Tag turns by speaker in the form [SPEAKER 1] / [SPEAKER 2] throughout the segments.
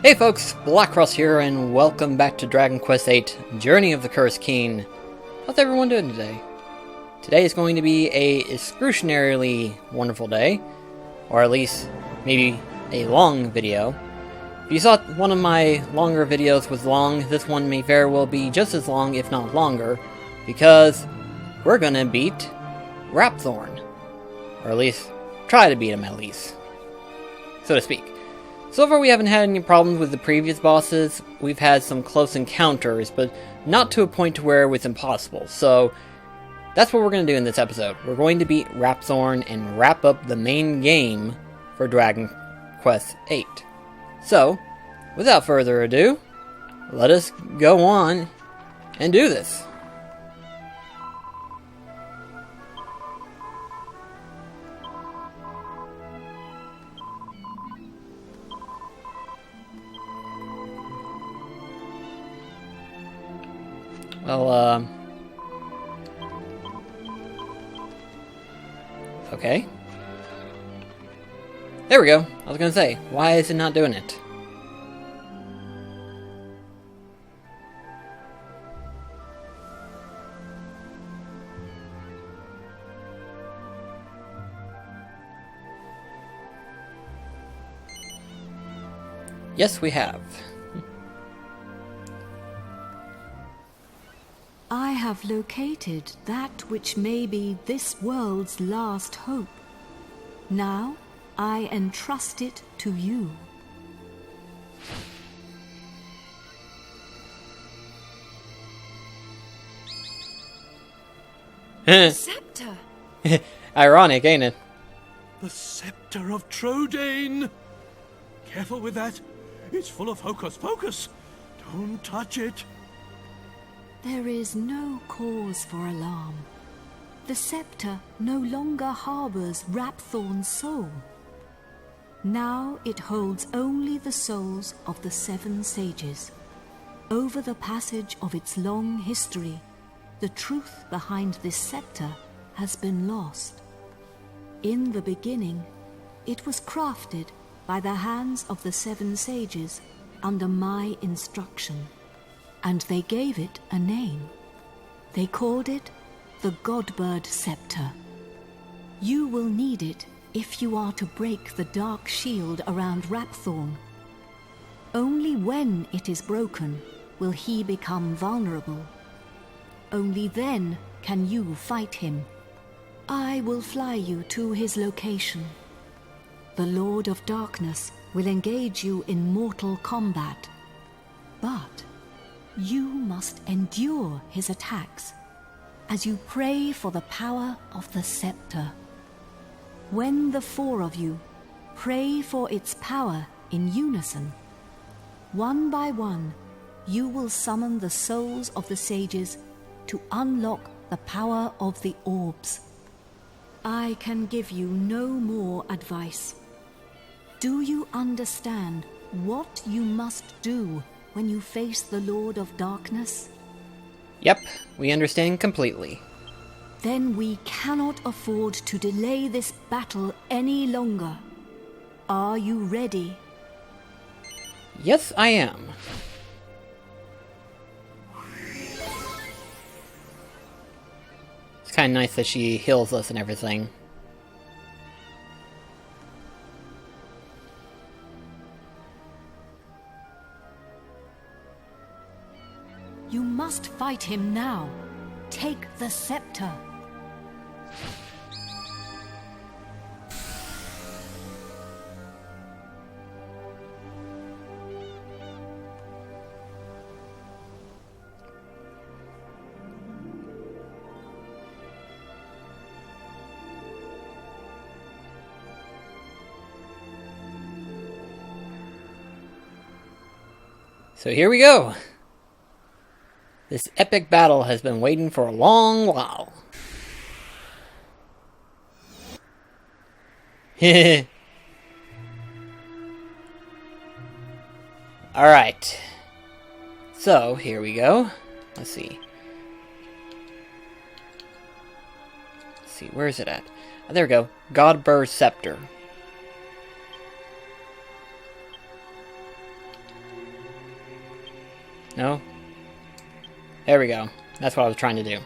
[SPEAKER 1] Hey folks, BlackCross here, and welcome back to Dragon Quest VIII Journey of the Cursed King. How's everyone doing today? Today is going to be a excruciatingly wonderful day, or at least maybe a long video. If you thought one of my longer videos was long, this one may very well be just as long, if not longer, because we're gonna beat Rapthorn. Or at least, try to beat him at least, so to speak. So far we haven't had any problems with the previous bosses. We've had some close encounters, but not to a point to where it was impossible. So that's what we're going to do in this episode. We're going to beat Rapthorn and wrap up the main game for Dragon Quest VIII. So, without further ado, let us go on and do this. Well, okay. There we go. I was gonna say, why is it not doing it? Yes, we have.
[SPEAKER 2] I have located that which may be this world's last hope. Now, I entrust it to you.
[SPEAKER 3] Scepter!
[SPEAKER 1] Ironic, ain't it?
[SPEAKER 4] The Scepter of Trodain! Careful with that. It's full of hocus-pocus. Don't touch it.
[SPEAKER 2] There is no cause for alarm. The scepter no longer harbors Rapthorn's soul. Now it holds only the souls of the 7 sages. Over the passage of its long history, the truth behind this scepter has been lost. In the beginning, it was crafted by the hands of the 7 sages under my instruction. And they gave it a name. They called it the Godbird Scepter. You will need it if you are to break the dark shield around Rapthorn. Only when it is broken will he become vulnerable. Only then can you fight him. I will fly you to his location. The Lord of Darkness will engage you in mortal combat. But you must endure his attacks as you pray for the power of the scepter. When the 4 of you pray for its power in unison, one by one, you will summon the souls of the sages to unlock the power of the orbs. I can give you no more advice. Do you understand what you must do when you face the Lord of Darkness?
[SPEAKER 1] Yep, we understand completely.
[SPEAKER 2] Then we cannot afford to delay this battle any longer. Are you ready?
[SPEAKER 1] Yes, I am. It's kind of nice that she heals us and everything.
[SPEAKER 2] You must fight him now. Take the scepter.
[SPEAKER 1] So here we go. This epic battle has been waiting for a long while. Alright. So, here we go. Let's see. see, where is it at? Oh, there we go. Godbird Scepter. No? There we go. That's what I was trying to do.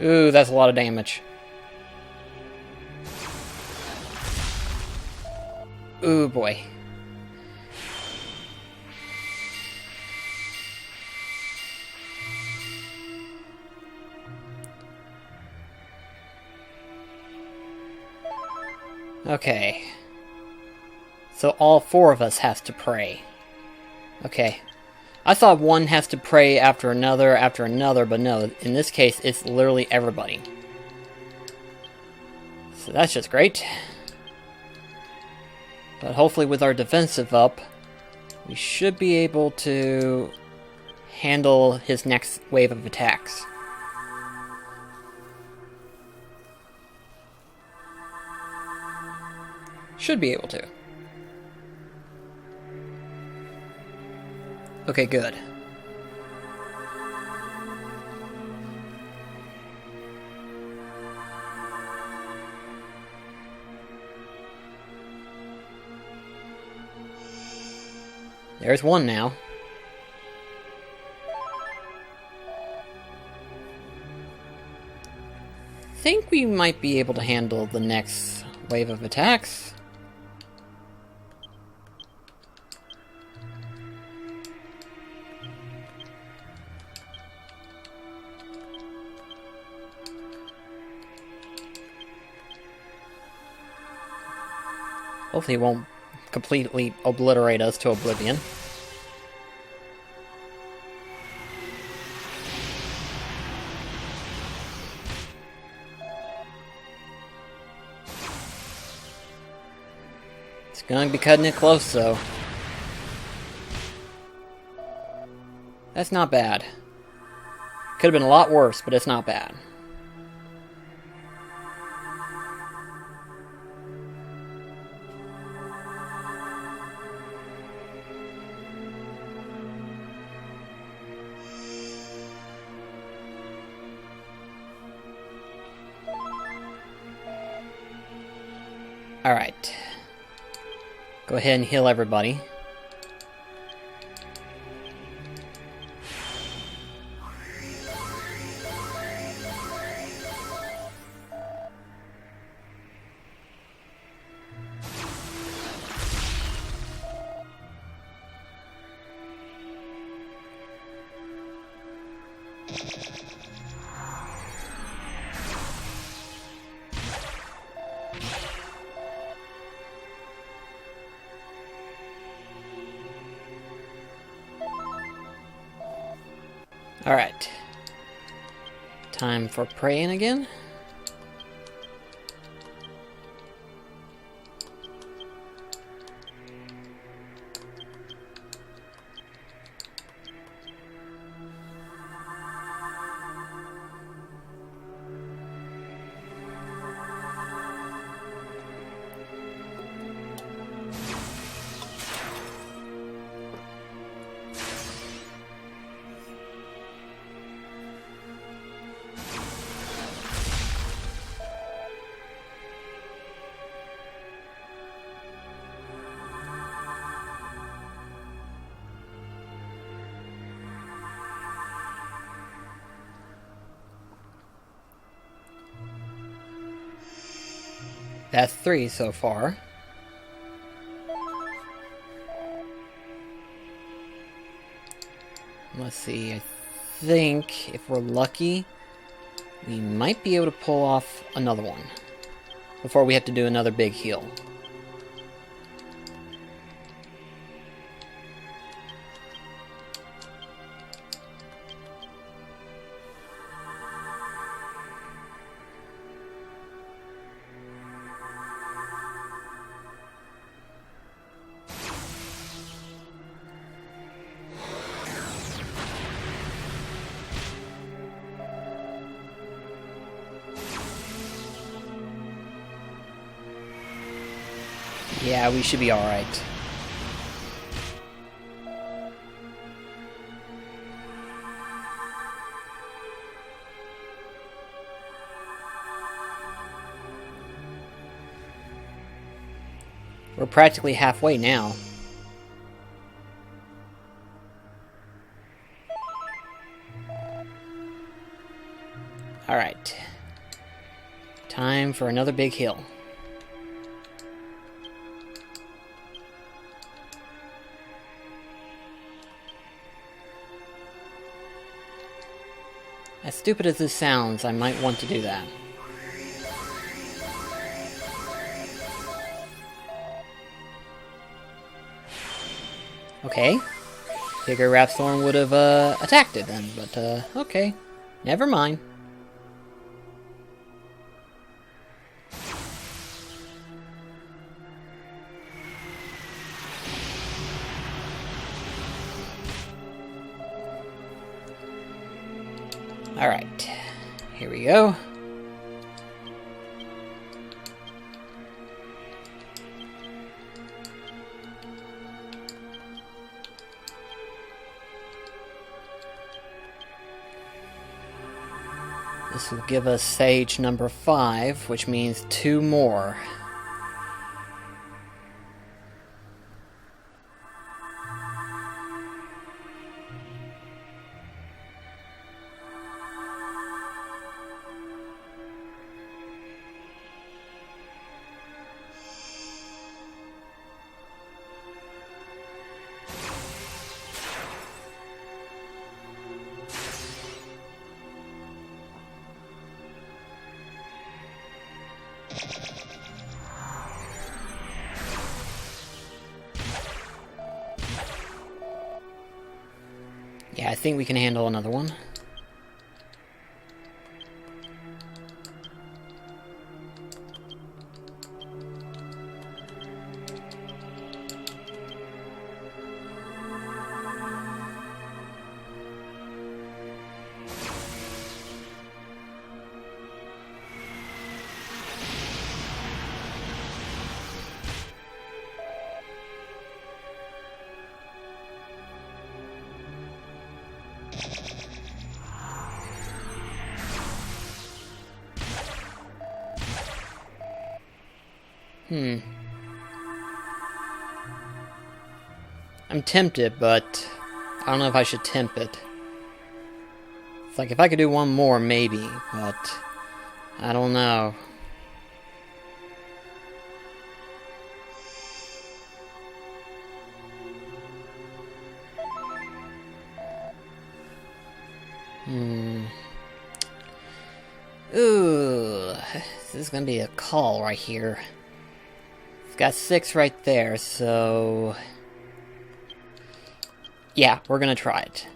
[SPEAKER 1] Ooh, that's a lot of damage. Ooh, boy. Okay. So all four of us has to pray. Okay. I thought one has to pray after another, but no. In this case, it's literally everybody. So that's just great. But hopefully with our defensive up, we should be able to handle his next wave of attacks. Should be able to. Okay, good. There's one now. I think we might be able to handle the next wave of attacks. Hopefully it won't completely obliterate us to oblivion. It's gonna be cutting it close, though. That's not bad. Could have been a lot worse, but it's not bad. Alright. Go ahead and heal everybody. Alright. Time for praying again. That's 3 so far. Let's see, I think if we're lucky, we might be able to pull off another one before we have to do another big heal. Yeah, we should be alright. We're practically halfway now. Alright. Time for another big hill. As stupid as this sounds, I might want to do that. Okay. Figure Rapthorn would have attacked it then, but okay. Never mind. Alright. Here we go. This will give us Sage number 5, which means 2 more. Yeah, I think we can handle another one. I'm tempted, but I don't know if I should tempt it. It's like if I could do one more, maybe, but I don't know. Ooh, this is gonna be a call right here. It's got 6 right there, so yeah, we're gonna try it.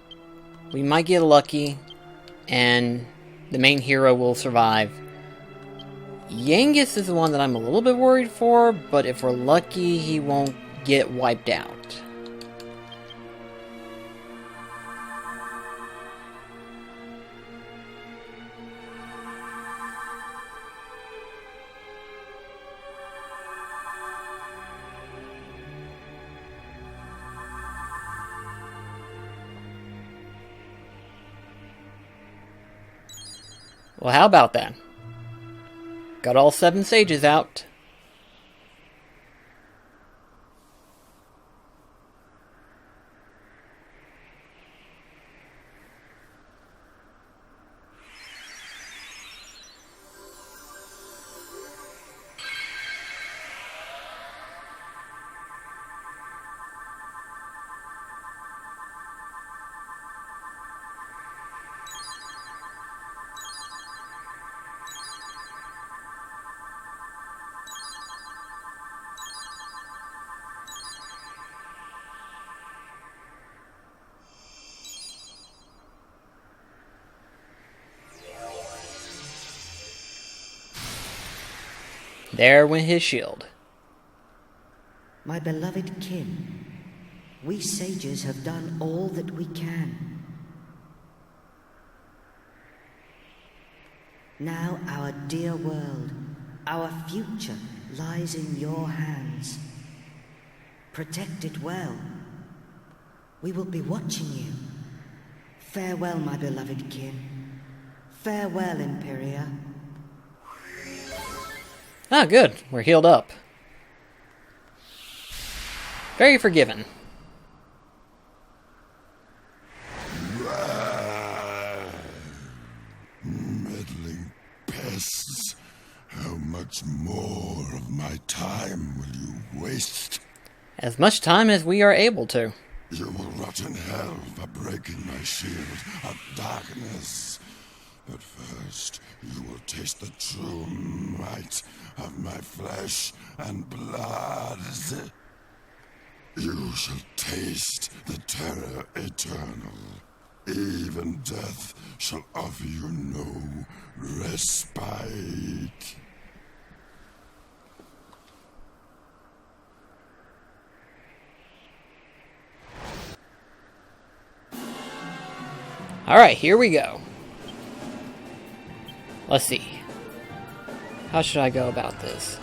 [SPEAKER 1] We might get lucky, and the main hero will survive. Yangus is the one that I'm a little bit worried for, but if we're lucky, he won't get wiped out. Well, how about that? Got all 7 sages out. There went his shield.
[SPEAKER 3] My beloved kin, we sages have done all that we can. Now our dear world, our future lies in your hands. Protect it well. We will be watching you. Farewell, my beloved kin. Farewell, Imperia.
[SPEAKER 1] Ah, good. We're healed up. Very forgiven.
[SPEAKER 5] Meddling pests. How much more of my time will you waste?
[SPEAKER 1] As much time as we are able to.
[SPEAKER 5] You will rot in hell for breaking my shield of darkness. But first, you will taste the true might of my flesh and blood. You shall taste the terror eternal. Even death shall offer you no respite.
[SPEAKER 1] Alright, here we go. Let's see. How should I go about this?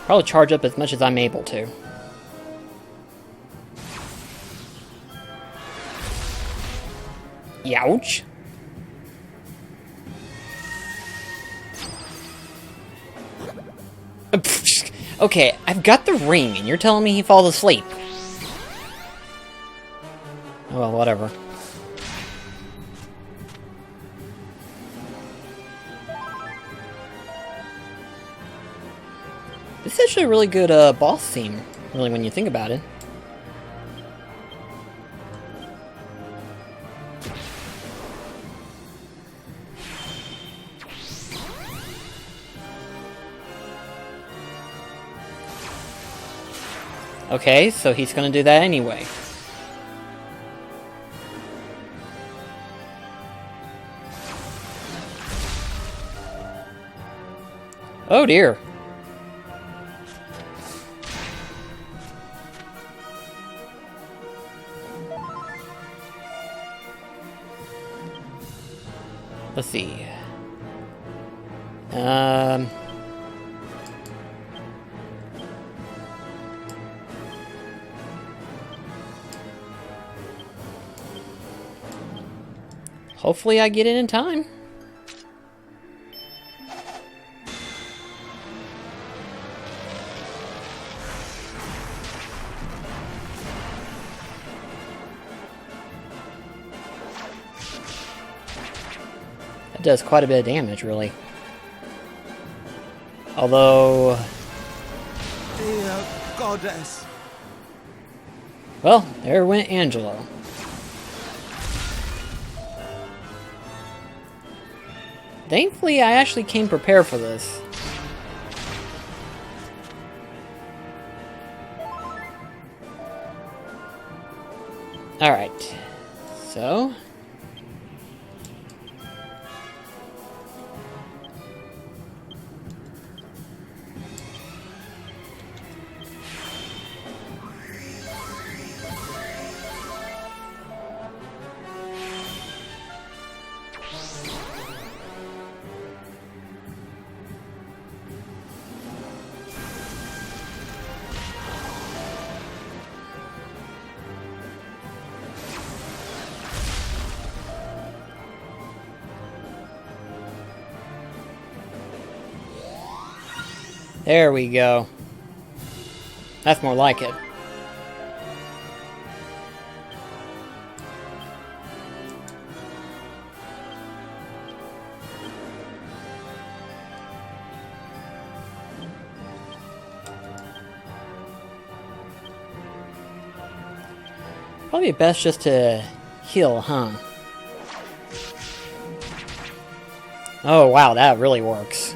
[SPEAKER 1] Probably charge up as much as I'm able to. Youch. Okay, I've got the ring, and you're telling me he falls asleep. Well, whatever. This is actually a really good boss theme, really, when you think about it. Okay, so he's gonna do that anyway. Oh dear. Let's see. Hopefully I get it in time. That does quite a bit of damage, really. Although...
[SPEAKER 6] Dear goddess.
[SPEAKER 1] Well, there went Angelo. Thankfully, I actually came prepared for this. Alright. So... there we go. That's more like it. Probably best just to heal, huh? Oh wow, that really works.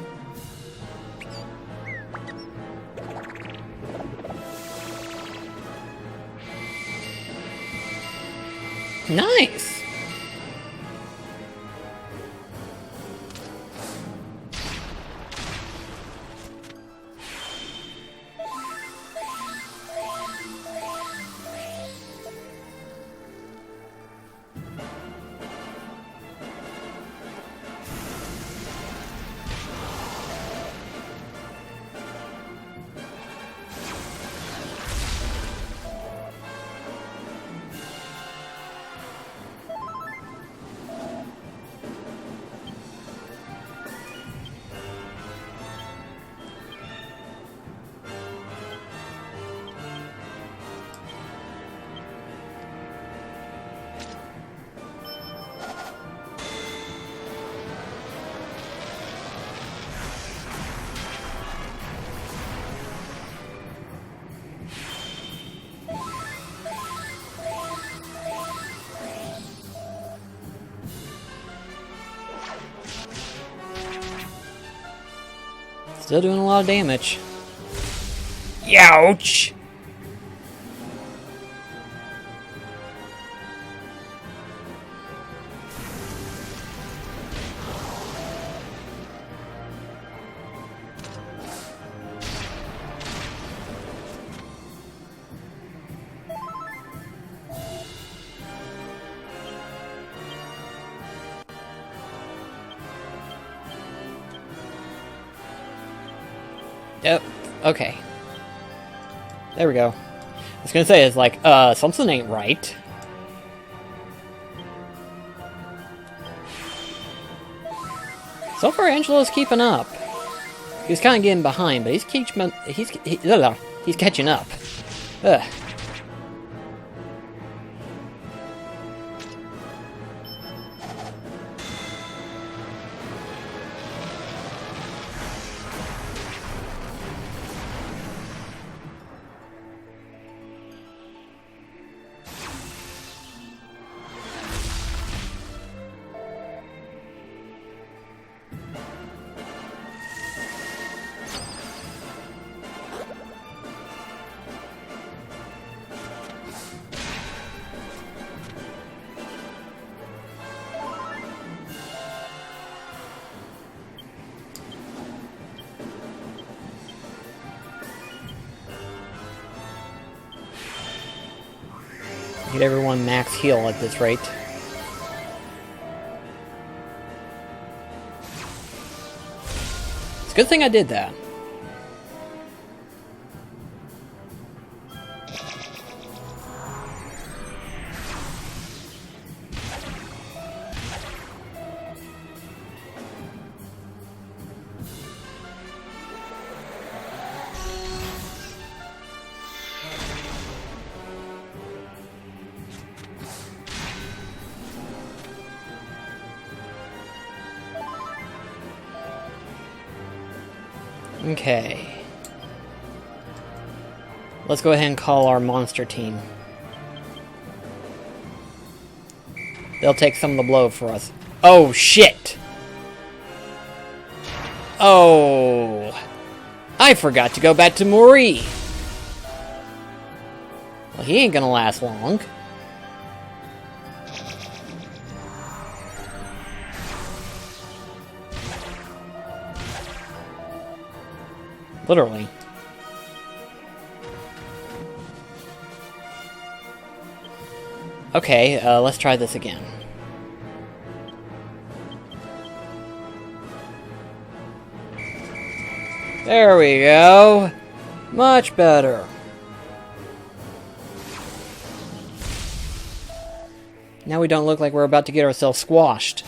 [SPEAKER 1] Nice! Still doing a lot of damage. Youch! Yep, okay. There we go. I was gonna say, it's like, something ain't right. So far, Angelo's keeping up. He's kind of getting behind, but he's catching up. Ugh. Get everyone max heal at this rate. It's a good thing I did that. Okay. Let's go ahead and call our monster team. They'll take some of the blow for us. Oh, shit! Oh! I forgot to go back to Mori! Well, he ain't gonna last long. Literally. Okay, let's try this again. There we go. Much better. Now we don't look like we're about to get ourselves squashed.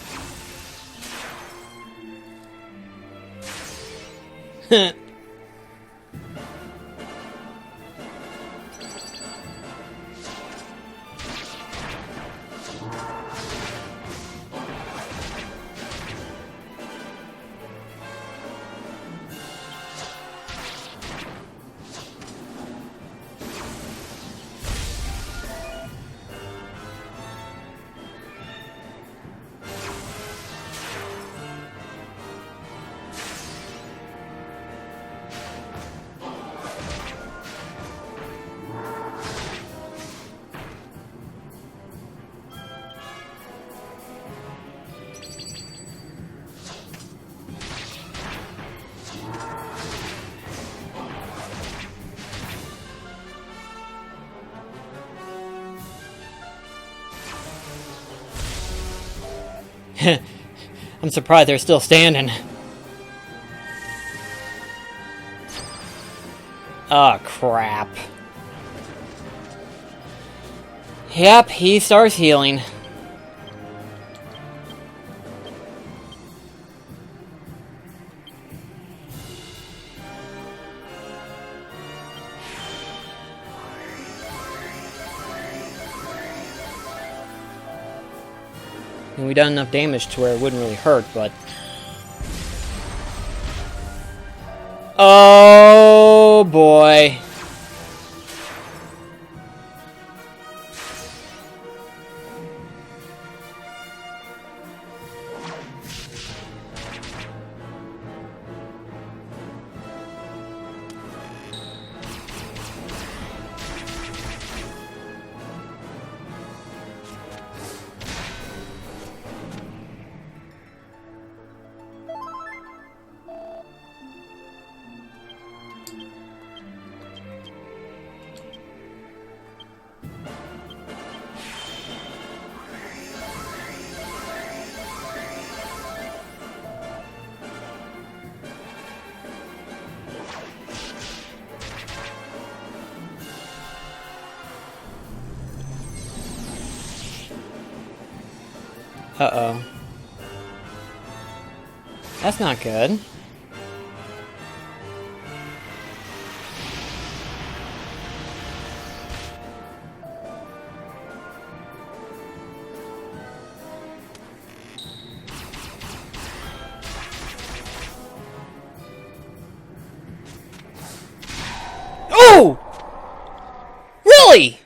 [SPEAKER 1] I'm surprised they're still standing. Oh, crap. Yep, he starts healing. And we done enough damage to where it wouldn't really hurt, but... Oh, boy. Uh-oh. That's not good. Oh! Really?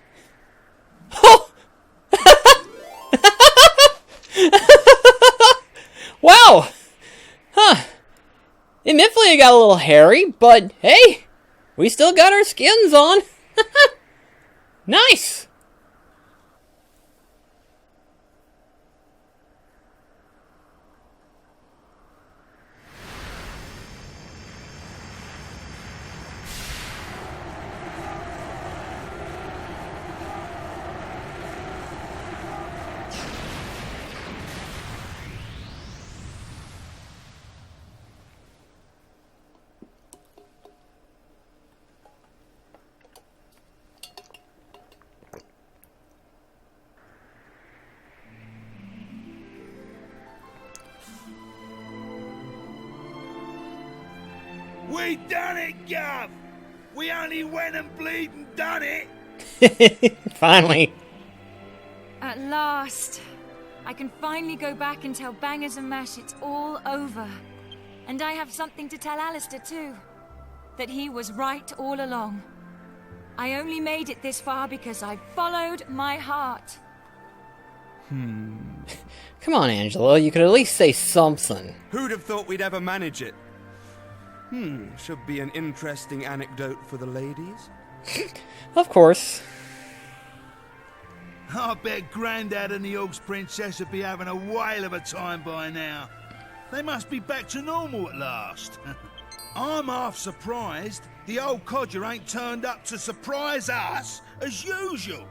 [SPEAKER 1] Oh! Wow! Huh. Admittedly, it got a little hairy, but hey! We still got our skins on! Nice!
[SPEAKER 4] We done it, Gov! We only went and bleeding done it!
[SPEAKER 1] Finally.
[SPEAKER 7] At last! I can finally go back and tell Bangers and Mash it's all over. And I have something to tell Alistair too. That he was right all along. I only made it this far because I followed my heart.
[SPEAKER 1] Come on, Angelo, you could at least say something.
[SPEAKER 6] Who'd have thought we'd ever manage it? Should be an interesting anecdote for the ladies.
[SPEAKER 1] Of course.
[SPEAKER 4] I bet Grandad and the Orcs Princess would be having a whale of a time by now. They must be back to normal at last. I'm half surprised the old codger ain't turned up to surprise us as usual.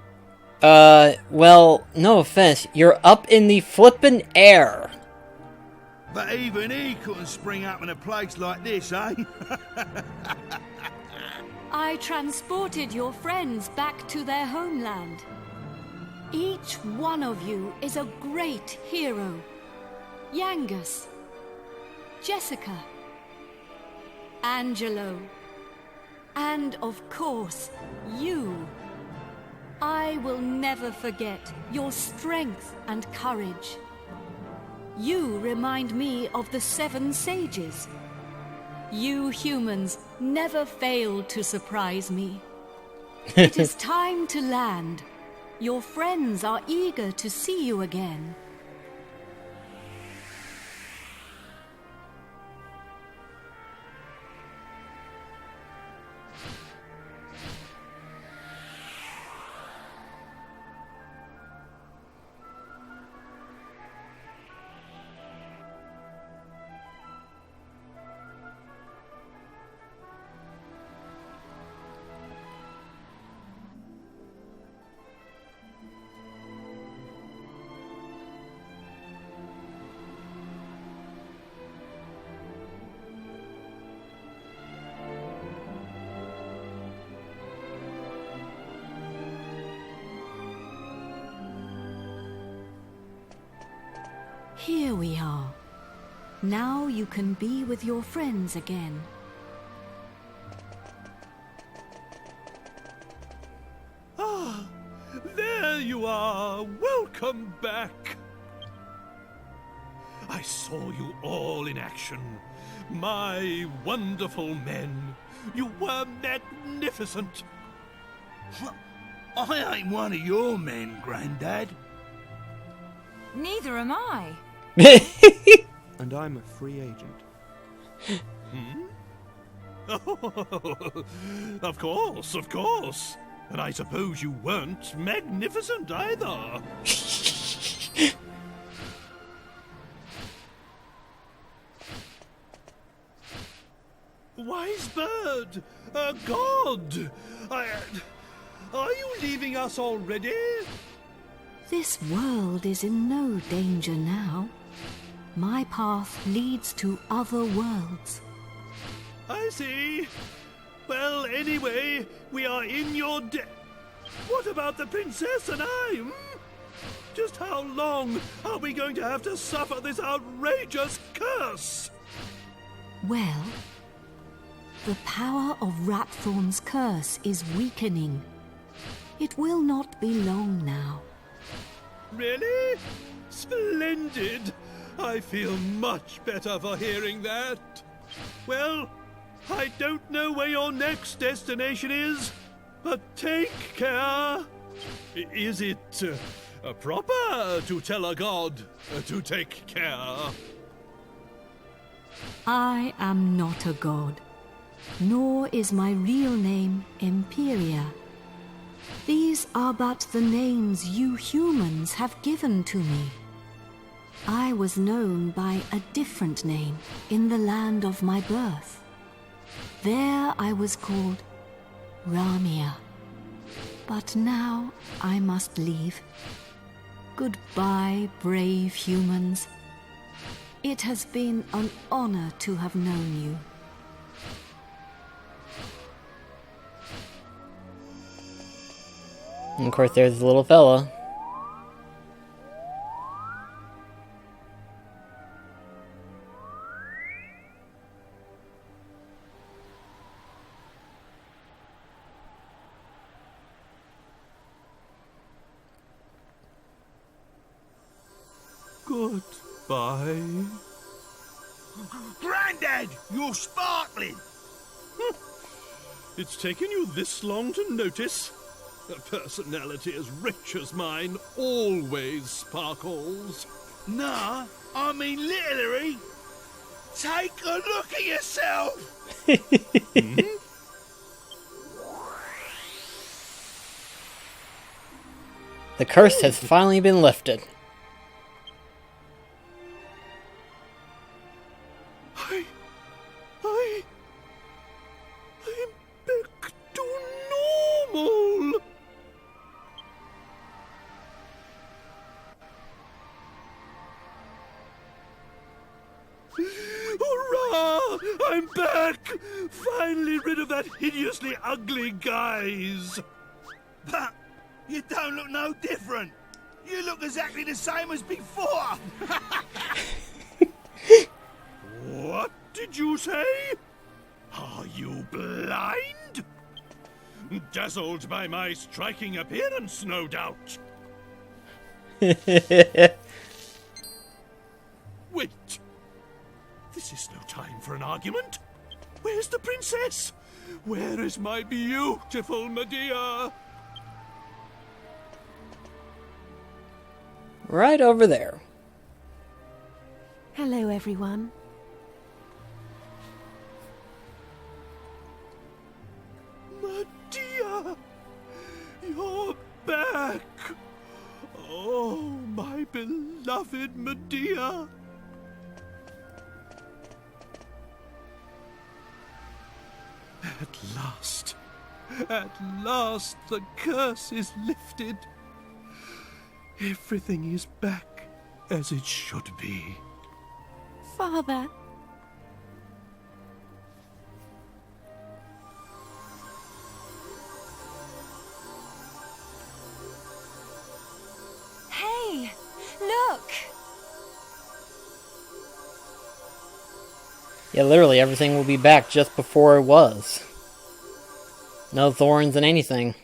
[SPEAKER 1] Well, no offense, you're up in the flippin' air.
[SPEAKER 4] But even he couldn't spring up in a place like this, eh?
[SPEAKER 2] I transported your friends back to their homeland. Each one of you is a great hero. Yangus, Jessica, Angelo, and of course, you. I will never forget your strength and courage. You remind me of the 7 sages. You humans never fail to surprise me. It is time to land. Your friends are eager to see you again. Here we are. Now you can be with your friends again.
[SPEAKER 4] Ah, there you are. Welcome back. I saw you all in action. My wonderful men. You were magnificent. I ain't one of your men, Grandad.
[SPEAKER 7] Neither am I.
[SPEAKER 6] And I'm a free agent.
[SPEAKER 4] Oh, of course, of course. And I suppose you weren't magnificent either. Wise bird, a god. Are you leaving us already?
[SPEAKER 2] This world is in no danger now. My path leads to other worlds.
[SPEAKER 4] I see. Well, anyway, we are in your debt. What about the princess and I?
[SPEAKER 8] Just how long are we going to have to suffer this outrageous curse?
[SPEAKER 2] Well, the power of Rapthorn's curse is weakening. It will not be long now.
[SPEAKER 8] Really? Splendid! I feel much better for hearing that. Well, I don't know where your next destination is, but take care. Is it proper to tell a god to take care?
[SPEAKER 2] I am not a god, nor is my real name Imperia. These are but the names you humans have given to me. I was known by a different name in the land of my birth. There I was called Ramia. But now I must leave. Goodbye, brave humans. It has been an honor to have known you.
[SPEAKER 1] And of course, there's the little fella.
[SPEAKER 8] Goodbye.
[SPEAKER 4] Grandad, you're sparkling!
[SPEAKER 8] It's taken you this long to notice? A personality as rich as mine always sparkles.
[SPEAKER 4] Nah, I mean literally. Take a look at yourself!
[SPEAKER 1] The curse has finally been lifted.
[SPEAKER 8] I'm back to normal. Hurrah! I'm back! Finally rid of that hideously ugly guise.
[SPEAKER 4] But you don't look no different. You look exactly the same as before.
[SPEAKER 8] What did you say? Are you blind? Dazzled by my striking appearance, no doubt. Wait. This is no time for an argument. Where's the princess? Where is my beautiful Medea?
[SPEAKER 1] Right over there.
[SPEAKER 9] Hello, everyone.
[SPEAKER 8] Medea! You're back! Oh, my beloved Medea! At last, the curse is lifted. Everything is back as it should be.
[SPEAKER 9] Father.
[SPEAKER 7] Hey, look!
[SPEAKER 1] Yeah, literally everything will be back just before it was. No thorns and anything.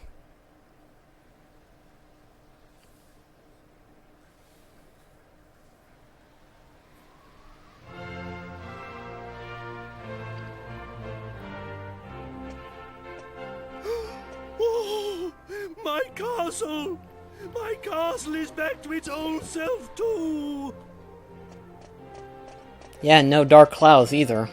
[SPEAKER 8] Oh, my castle! My castle is back to its old self, too!
[SPEAKER 1] Yeah, no dark clouds either.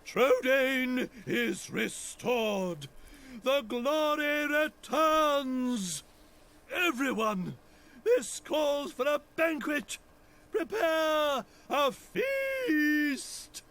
[SPEAKER 8] Trodain is restored! The glory returns! Everyone, this calls for a banquet! Prepare a feast!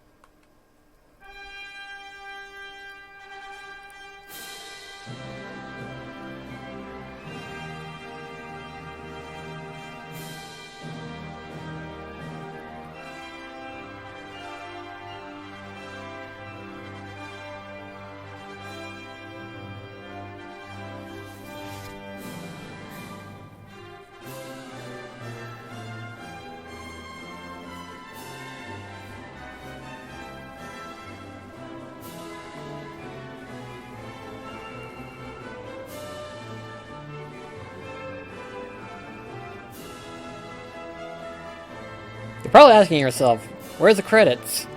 [SPEAKER 1] You're probably asking yourself, where's the credits?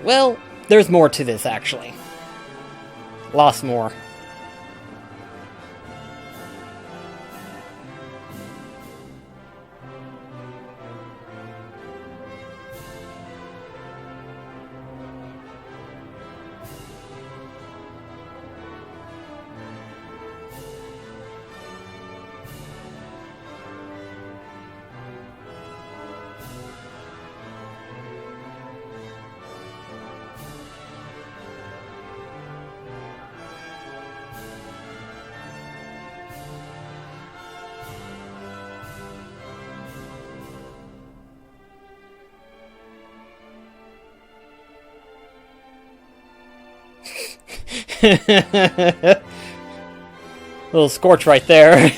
[SPEAKER 1] Well, there's more to this, actually. Lots more. Little scorch right there.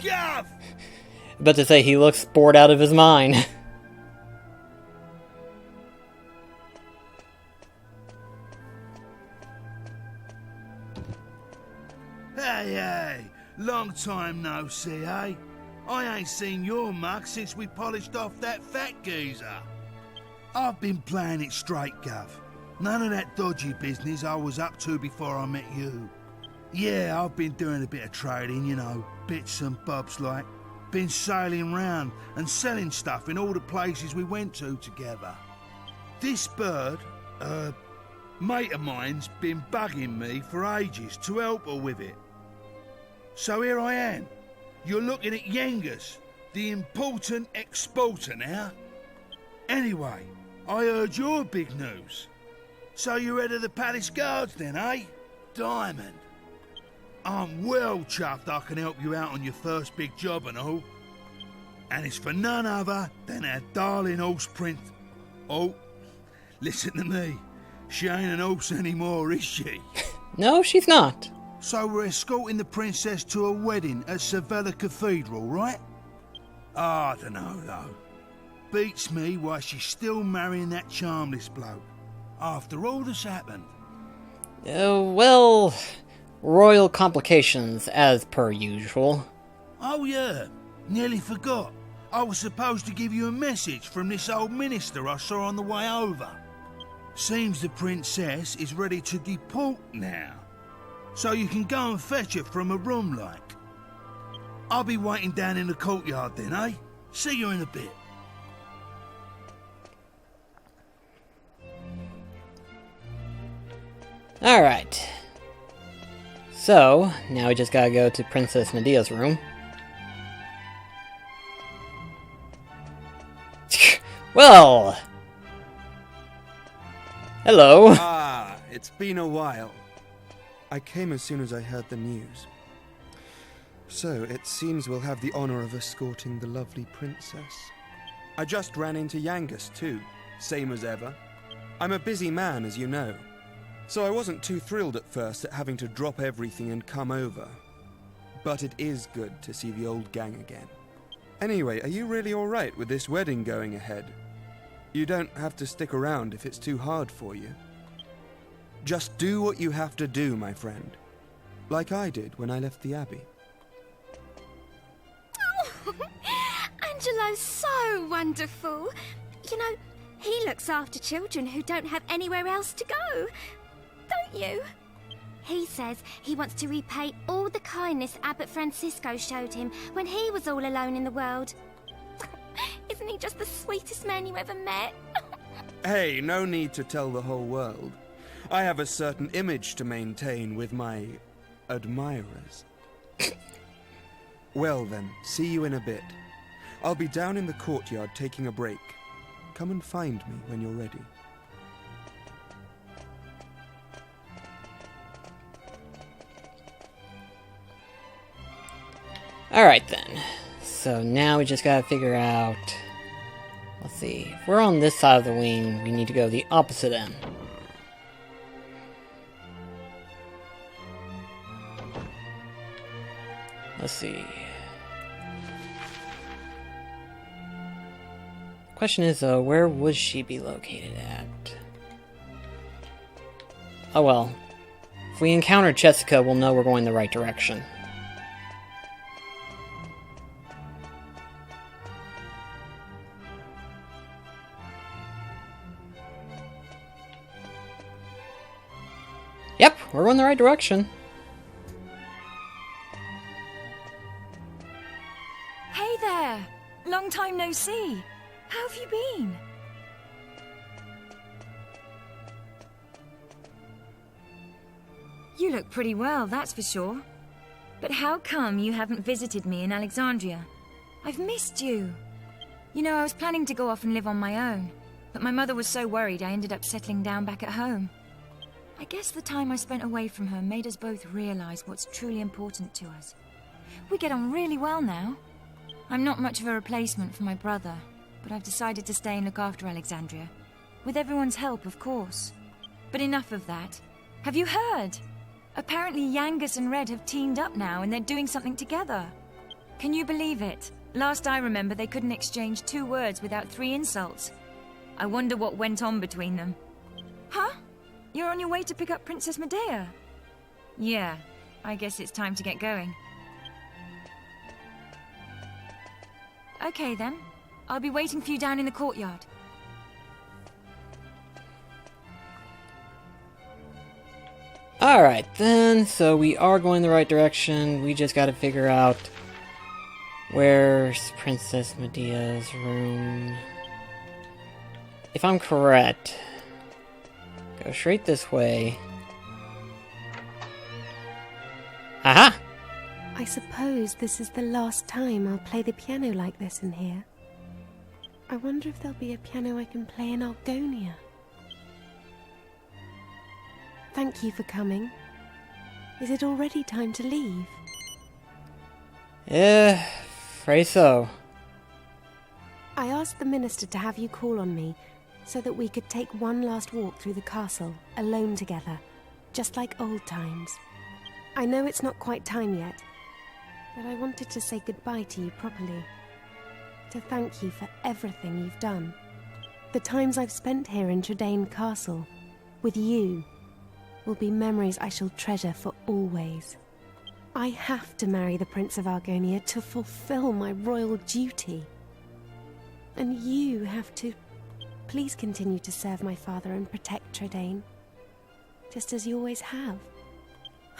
[SPEAKER 4] Gav!
[SPEAKER 1] About to say, he looks bored out of his mind.
[SPEAKER 4] Hey, long time no see, eh? I ain't seen your mug since we polished off that fat geezer. I've been playing it straight, Gav. None of that dodgy business I was up to before I met you. Yeah, I've been doing a bit of trading, you know, bits and bobs like. Been sailing round and selling stuff in all the places we went to together. This bird, mate of mine's been bugging me for ages to help her with it. So here I am. You're looking at Yengas, the important exporter now. Anyway, I heard your big news. So you're head of the palace guards then, eh? Diamond. I'm well chuffed I can help you out on your first big job and all. And it's for none other than our darling horse print. Oh, listen to me. She ain't an horse anymore, is she?
[SPEAKER 1] No, she's not.
[SPEAKER 4] So we're escorting the princess to a wedding at Sevilla Cathedral, right? I don't know, though. Beats me why she's still marrying that charmless bloke. After all that's happened.
[SPEAKER 1] Well... royal complications, as per usual.
[SPEAKER 4] Oh yeah, nearly forgot. I was supposed to give you a message from this old minister I saw on the way over. Seems the princess is ready to deport now. So you can go and fetch her from a room like. I'll be waiting down in the courtyard then, eh? See you in a bit.
[SPEAKER 1] Alright. So, now we just gotta go to Princess Medea's room. Well! Hello!
[SPEAKER 6] Ah, it's been a while. I came as soon as I heard the news. So, it seems we'll have the honor of escorting the lovely princess. I just ran into Yangus too, same as ever. I'm a busy man, as you know. So I wasn't too thrilled at first at having to drop everything and come over. But it is good to see the old gang again. Anyway, are you really alright with this wedding going ahead? You don't have to stick around if it's too hard for you. Just do what you have to do, my friend. Like I did when I left the Abbey.
[SPEAKER 10] Oh, Angelo's so wonderful. You know, he looks after children who don't have anywhere else to go. Don't you? He says he wants to repay all the kindness Abbot Francisco showed him when he was all alone in the world. Isn't he just the sweetest man you ever met?
[SPEAKER 6] Hey, no need to tell the whole world. I have a certain image to maintain with my admirers. Well then, see you in a bit. I'll be down in the courtyard taking a break. Come and find me when you're ready.
[SPEAKER 1] Alright then. So now we just gotta figure out... Let's see. If we're on this side of the wing, we need to go the opposite end. Let's see. Question is, where would she be located at? Oh well. If we encounter Jessica, we'll know we're going the right direction. Yep, we're going the right direction.
[SPEAKER 7] Hey there! Long time no see. How have you been? You look pretty well, that's for sure. But how come you haven't visited me in Alexandria? I've missed you. You know, I was planning to go off and live on my own, but my mother was so worried I ended up settling down back at home. I guess the time I spent away from her made us both realize what's truly important to us. We get on really well now. I'm not much of a replacement for my brother, but I've decided to stay and look after Alexandria. With everyone's help, of course. But enough of that. Have you heard? Apparently Yangus and Red have teamed up now and they're doing something together. Can you believe it? Last I remember, they couldn't exchange 2 words without 3 insults. I wonder what went on between them. Huh? You're on your way to pick up Princess Medea? Yeah, I guess it's time to get going. Okay then. I'll be waiting for you down in the courtyard.
[SPEAKER 1] Alright then, so we are going the right direction. We just gotta figure out where's Princess Medea's room. If I'm correct, go straight this way. Aha!
[SPEAKER 9] I suppose this is the last time I'll play the piano like this in here. I wonder if there'll be a piano I can play in Argonia. Thank you for coming. Is it already time to leave?
[SPEAKER 1] Yeah, afraid so.
[SPEAKER 9] I asked the minister to have you call on me so that we could take one last walk through the castle, alone together, just like old times. I know it's not quite time yet, but I wanted to say goodbye to you properly. To thank you for everything you've done. The times I've spent here in Tredane Castle, with you, will be memories I shall treasure for always. I have to marry the Prince of Argonia to fulfill my royal duty. And you have to... Please continue to serve my father and protect Tredane, just as you always have.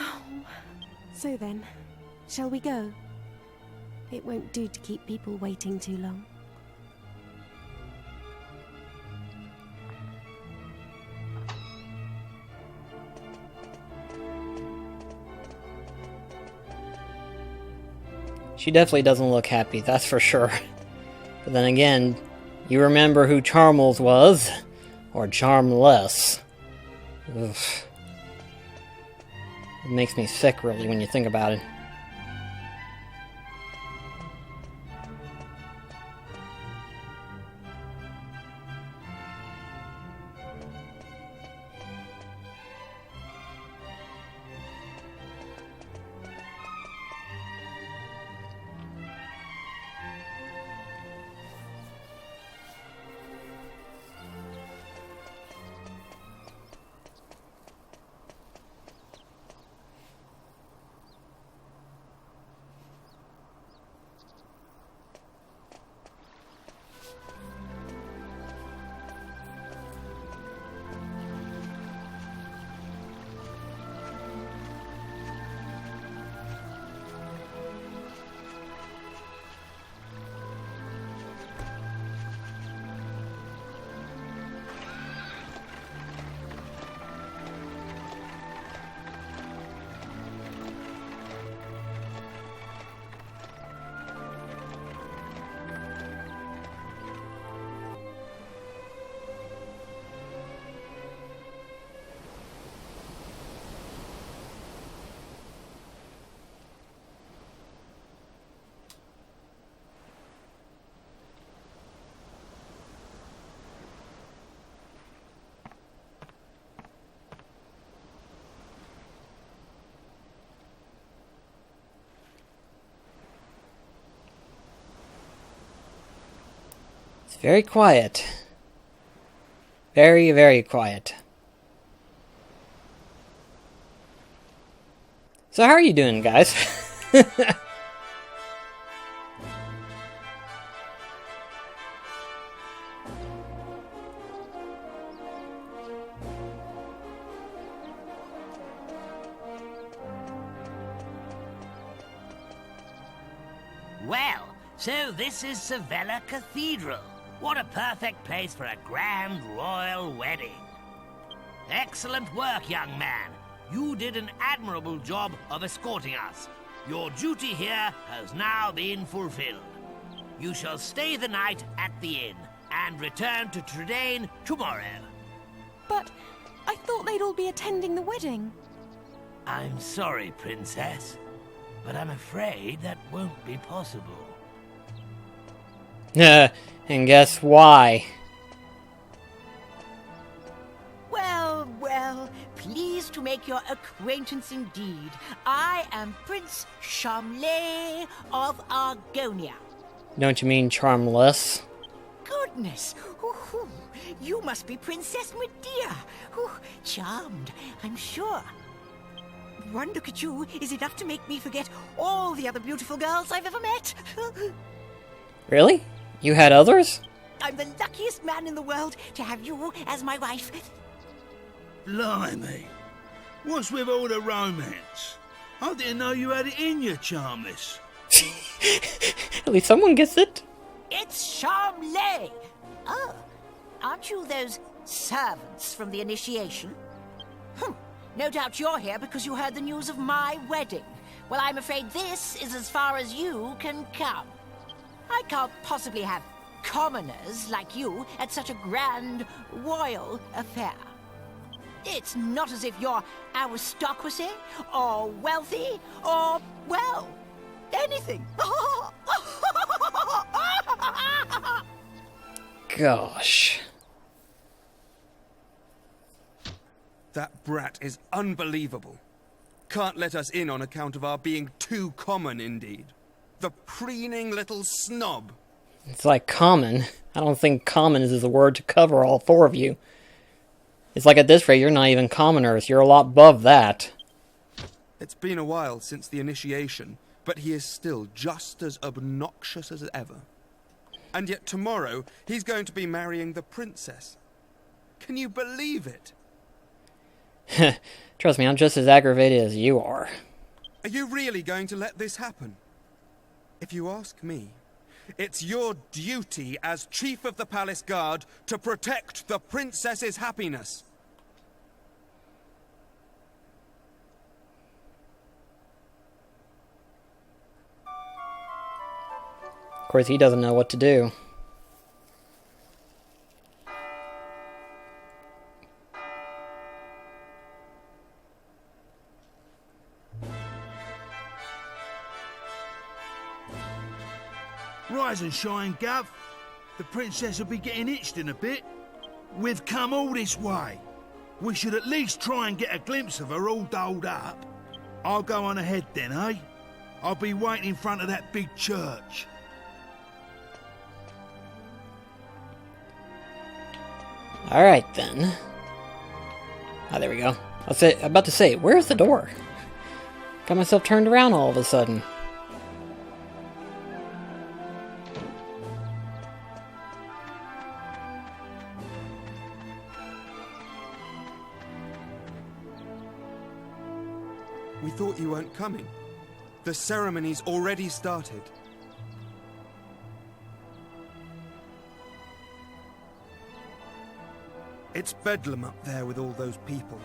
[SPEAKER 9] Oh, so then, shall we go? It won't do to keep people waiting too long.
[SPEAKER 1] She definitely doesn't look happy, that's for sure. But then again, you remember who Charmles was? Or Charmless. Ugh. It makes me sick, really, when you think about it. very quiet. Very, very quiet. So how are you doing, guys?
[SPEAKER 11] Well, so this is Sevilla Cathedral. What a perfect place for a grand royal wedding. Excellent work, young man. You did an admirable job of escorting us. Your duty here has now been fulfilled. You shall stay the night at the inn and return to Tradaine tomorrow.
[SPEAKER 12] But I thought they'd all be attending the wedding.
[SPEAKER 11] I'm sorry, Princess, but I'm afraid that won't be possible.
[SPEAKER 1] And guess why?
[SPEAKER 13] Well, well, pleased to make your acquaintance indeed. I am Prince Charmley of Argonia.
[SPEAKER 1] Don't you mean charmless?
[SPEAKER 13] Goodness, ooh, you must be Princess Medea. Ooh, charmed, I'm sure. One look at you is enough to make me forget all the other beautiful girls I've ever met.
[SPEAKER 1] Really? You had others?
[SPEAKER 13] I'm the luckiest man in the world to have you as my wife.
[SPEAKER 4] Blimey. What's with all the romance? I didn't know you had it in you, Charmless.
[SPEAKER 1] At least someone gets it.
[SPEAKER 13] It's Charmley. Oh, aren't you those servants from the initiation? No doubt you're here because you heard the news of my wedding. Well, I'm afraid this is as far as you can come. I can't possibly have commoners like you at such a grand royal affair. It's not as if you're aristocracy, or wealthy, or, well, anything.
[SPEAKER 1] Gosh.
[SPEAKER 6] That brat is unbelievable. Can't let us in on account of our being too common, indeed. The preening little snob.
[SPEAKER 1] It's like common. I don't think common is the word to cover all four of you. It's like at this rate, you're not even commoners. You're a lot above that.
[SPEAKER 6] It's been a while since the initiation, but he is still just as obnoxious as ever. And yet tomorrow, he's going to be marrying the princess. Can you believe it?
[SPEAKER 1] Trust me, I'm just as aggravated as you are.
[SPEAKER 6] Are you really going to let this happen? If you ask me, it's your duty as Chief of the Palace Guard to protect the princess's happiness.
[SPEAKER 1] Of course, he doesn't know what to do.
[SPEAKER 4] Rise and shine, Gov. The princess will be getting itched in a bit. We've come all this way. We should at least try and get a glimpse of her all dolled up. I'll go on ahead then, eh? I'll be waiting in front of that big church.
[SPEAKER 1] Alright then. Ah, there we go. I'm about to say, where's the door? Got myself turned around all of a sudden.
[SPEAKER 6] We thought you weren't coming. The ceremony's already started. It's bedlam up there with all those people.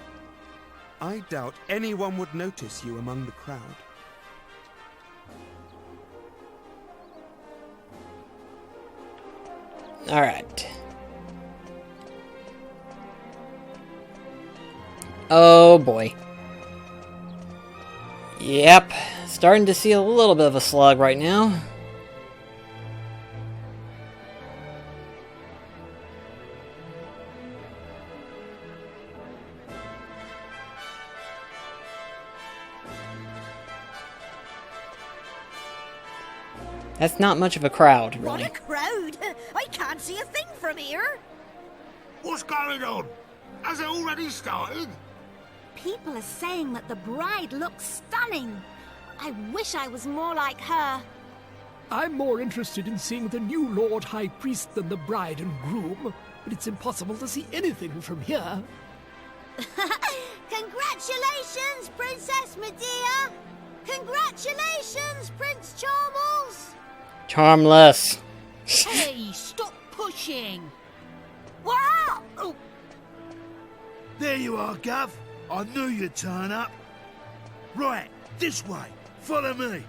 [SPEAKER 6] I doubt anyone would notice you among the crowd.
[SPEAKER 1] Alright. Oh boy. Yep, starting to see a little bit of a slug right now. That's not much of a crowd,
[SPEAKER 10] What
[SPEAKER 1] really.
[SPEAKER 10] a crowd! I can't see a thing from here.
[SPEAKER 4] What's going on? Has it already started?
[SPEAKER 10] People are saying that the bride looks stunning. I wish I was more like her.
[SPEAKER 14] I'm more interested in seeing the new Lord High Priest than the bride and groom, but it's impossible to see anything from here.
[SPEAKER 10] Congratulations, Princess Medea! Congratulations, Prince Charmles!
[SPEAKER 1] Charmless.
[SPEAKER 13] Hey, stop pushing!
[SPEAKER 10] Wow!
[SPEAKER 13] Oh,
[SPEAKER 4] There you are, Gov. I knew you'd turn up. Right, this way. Follow me.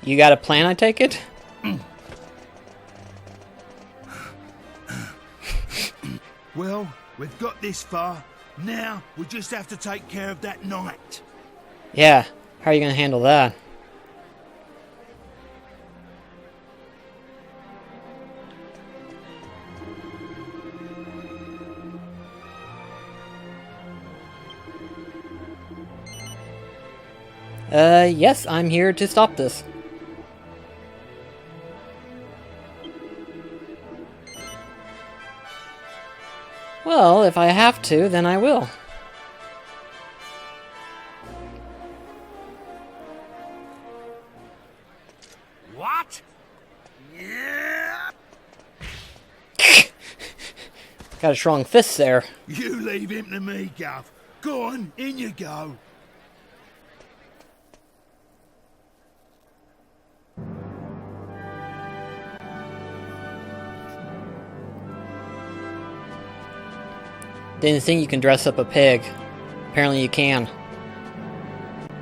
[SPEAKER 1] You got a plan, I take it?
[SPEAKER 4] Well, we've got this far. Now, we just have to take care of that knight.
[SPEAKER 1] Yeah. How are you gonna handle that? Yes, I'm here to stop this. Well, if I have to, then I will.
[SPEAKER 4] What? Yeah.
[SPEAKER 1] Got a strong fist there.
[SPEAKER 4] You leave him to me, Gov. Go on, in you go.
[SPEAKER 1] Didn't think you can dress up a pig. Apparently you can.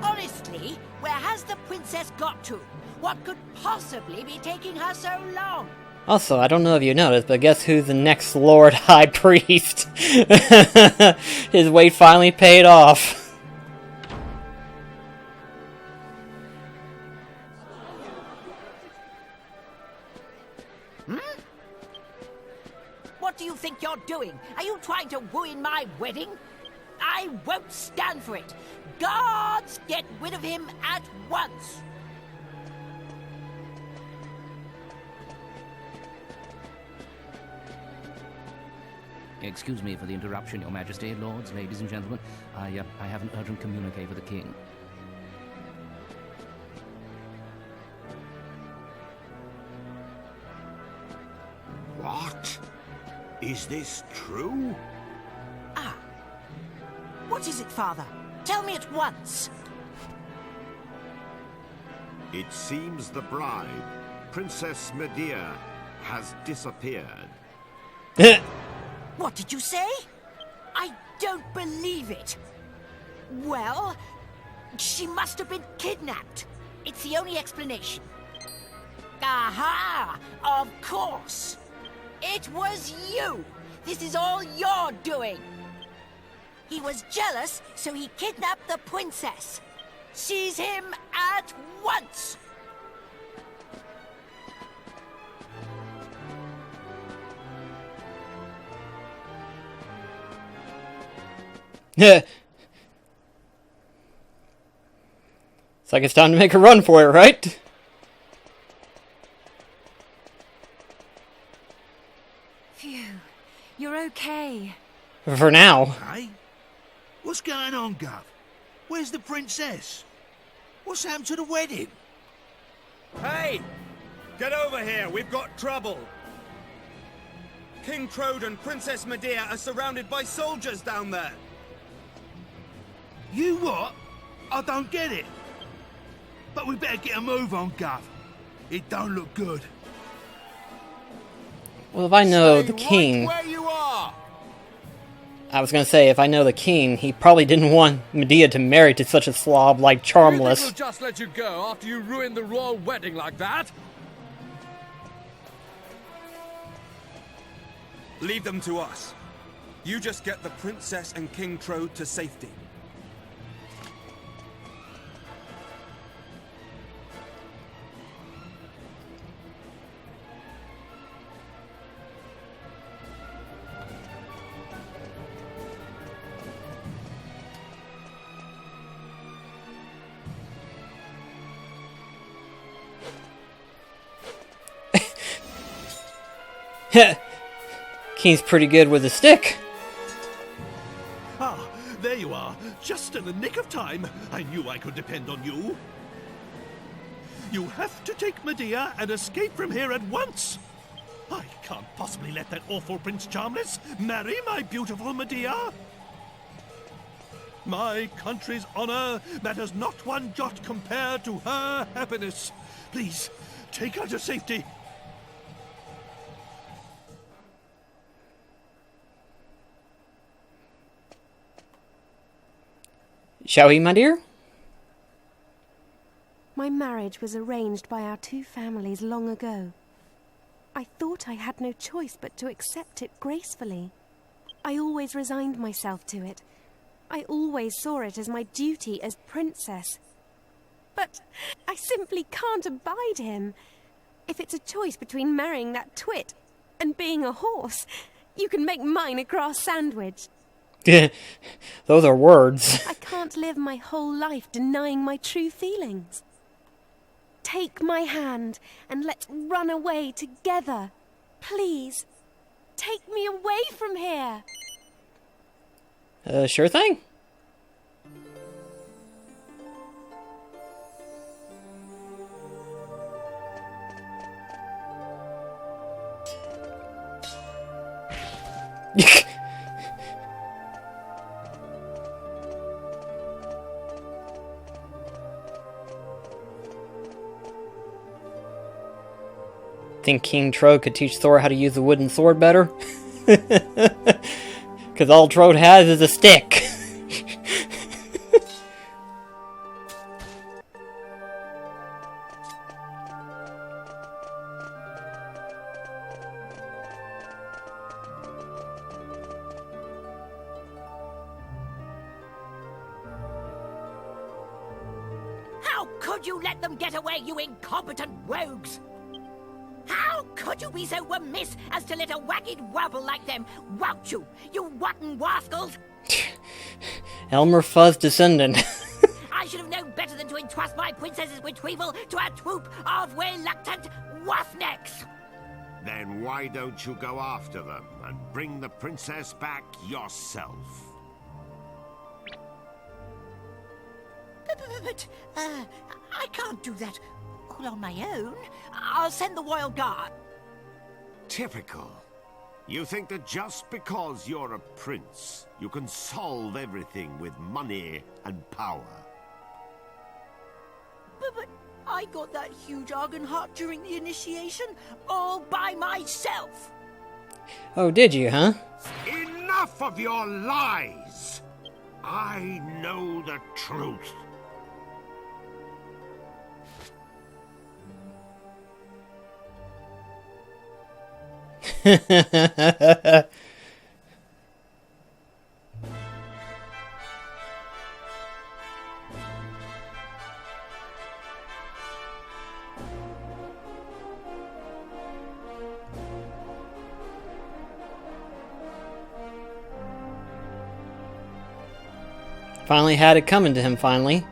[SPEAKER 13] honestly, where has the princess got to? What could possibly be taking her so long?
[SPEAKER 1] Also, I don't know if you noticed, but guess who's the next Lord High Priest? His wait finally paid off.
[SPEAKER 13] What do you think you're doing? Are you trying to ruin my wedding? I won't stand for it. Guards, get rid of him at once.
[SPEAKER 15] Excuse me for the interruption, Your Majesty, lords, ladies and gentlemen. I have an urgent communique with the king.
[SPEAKER 4] What? Is this true?
[SPEAKER 13] Ah. What is it, Father? Tell me at once.
[SPEAKER 16] It seems the bride, Princess Medea, has disappeared.
[SPEAKER 13] What did you say? I don't believe it. Well, she must have been kidnapped. It's the only explanation. Aha! Of course. It was you. This is all your doing. He was jealous, so he kidnapped the princess. Seize him at once.
[SPEAKER 1] It's like it's time to make a run for it, right?
[SPEAKER 7] Phew. You're okay.
[SPEAKER 1] For now.
[SPEAKER 4] Hey? What's going on, Gov? Where's the princess? What's happened to the wedding?
[SPEAKER 6] Hey! Get over here, we've got trouble! King Crode and Princess Medea are surrounded by soldiers down there!
[SPEAKER 4] You what? I don't get it. But we better get a move on, Gov. It don't look good.
[SPEAKER 1] Well, if I know the king...
[SPEAKER 16] Where you are!
[SPEAKER 1] I was gonna say, if I know the king, he probably didn't want Medea to marry to such a slob like Charmless.
[SPEAKER 14] We'll just let you go after you ruined the royal wedding like that?
[SPEAKER 6] Leave them to us. You just get the princess and King Crode to safety.
[SPEAKER 1] King's pretty good with a stick.
[SPEAKER 8] Ah, there you are. Just in the nick of time. I knew I could depend on you. You have to take Medea and escape from here at once. I can't possibly let that awful Prince Charmless marry my beautiful Medea. My country's honor matters not one jot compared to her happiness. Please, take her to safety.
[SPEAKER 1] Shall we, my dear?
[SPEAKER 9] My marriage was arranged by our two families long ago. I thought I had no choice but to accept it gracefully. I always resigned myself to it. I always saw it as my duty as princess. But I simply can't abide him. If it's a choice between marrying that twit and being a horse, you can make mine a grass sandwich.
[SPEAKER 1] Those are words.
[SPEAKER 9] I can't live my whole life denying my true feelings. Take my hand and let's run away together. Please, take me away from here.
[SPEAKER 1] Sure thing. Think King Trode could teach Thor how to use the wooden sword better? Because all Trode has is a stick.
[SPEAKER 13] How could you let them get away, you incompetent rogues? How could you be so remiss as to let a wagged wobble like them wout you, you rotten rascals?
[SPEAKER 1] Elmer Fuzz's descendant.
[SPEAKER 13] I should have known better than to entrust my princess's retrieval to a troop of reluctant roughnecks.
[SPEAKER 16] Then why don't you go after them and bring the princess back yourself?
[SPEAKER 13] But I can't do that all on my own. I'll send the royal guard.
[SPEAKER 16] Typical. You think that just because you're a prince, you can solve everything with money and power.
[SPEAKER 13] But I got that huge Argon heart during the initiation all by myself.
[SPEAKER 1] Oh, did you, huh?
[SPEAKER 16] Enough of your lies! I know the truth.
[SPEAKER 1] Finally had it coming to him, finally.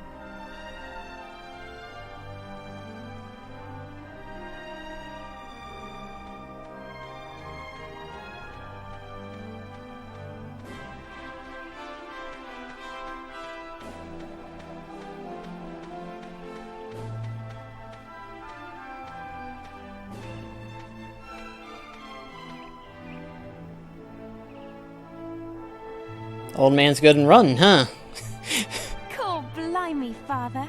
[SPEAKER 1] Old man's good and running, huh?
[SPEAKER 9] Cool, blimey, father.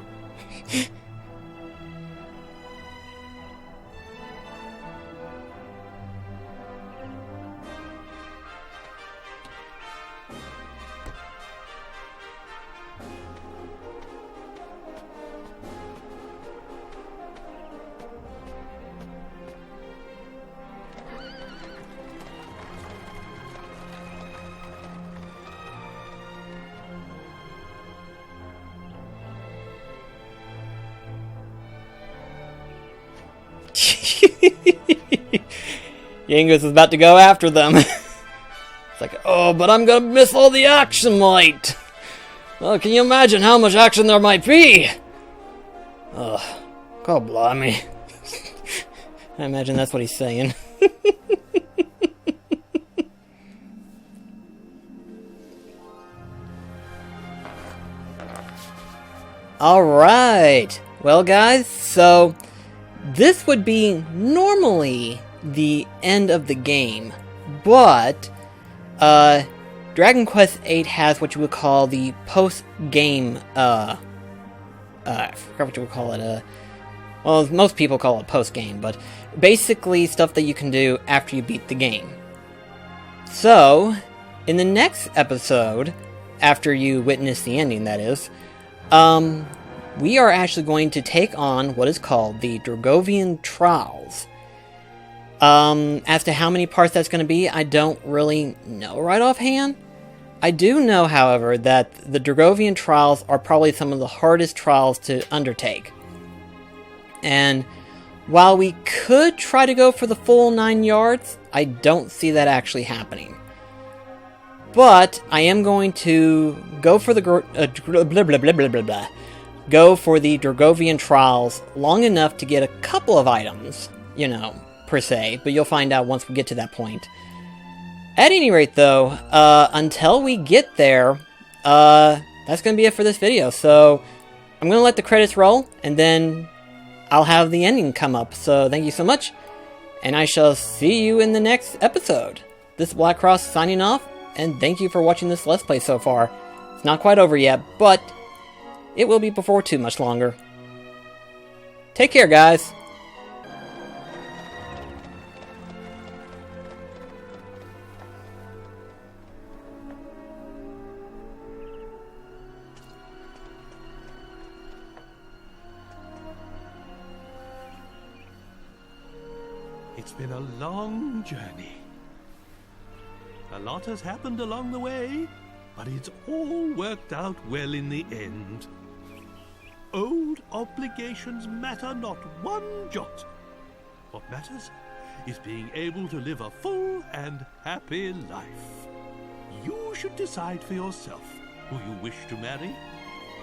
[SPEAKER 1] Yangus is about to go after them. It's like, oh, but I'm gonna miss all the action light. Well, can you imagine how much action there might be? Ugh, God blimey. I imagine that's what he's saying. Alright, well guys, so this would be normally the end of the game, but Dragon Quest VIII has what you would call the post-game, I forgot what you would call it, well, most people call it post-game, but basically stuff that you can do after you beat the game. So, in the next episode, after you witness the ending, that is, we are actually going to take on what is called the Dragovian Trials. As to how many parts that's going to be, I don't really know right offhand. I do know, however, that the Dragovian Trials are probably some of the hardest trials to undertake. And while we could try to go for the full 9 yards, I don't see that actually happening. But I am going to go for the go for the Dragovian Trials long enough to get a couple of items, you know, per se, but you'll find out once we get to that point. At any rate, though, until we get there, that's going to be it for this video. So I'm going to let the credits roll, and then I'll have the ending come up. So thank you so much, and I shall see you in the next episode. This is BlackCross signing off, and thank you for watching this Let's Play so far. It's not quite over yet, but it will be before too much longer. Take care, guys.
[SPEAKER 8] It's been a long journey. A lot has happened along the way, but it's all worked out well in the end. Old obligations matter not one jot. What matters is being able to live a full and happy life. You should decide for yourself who you wish to marry.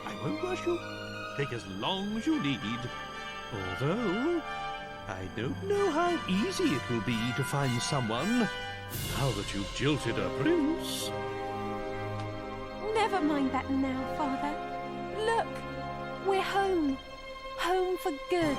[SPEAKER 8] I won't rush you. Take as long as you need. Although, I don't know how easy it will be to find someone now that you've jilted a prince.
[SPEAKER 9] Never mind that now, Father. Look, we're home. Home for good.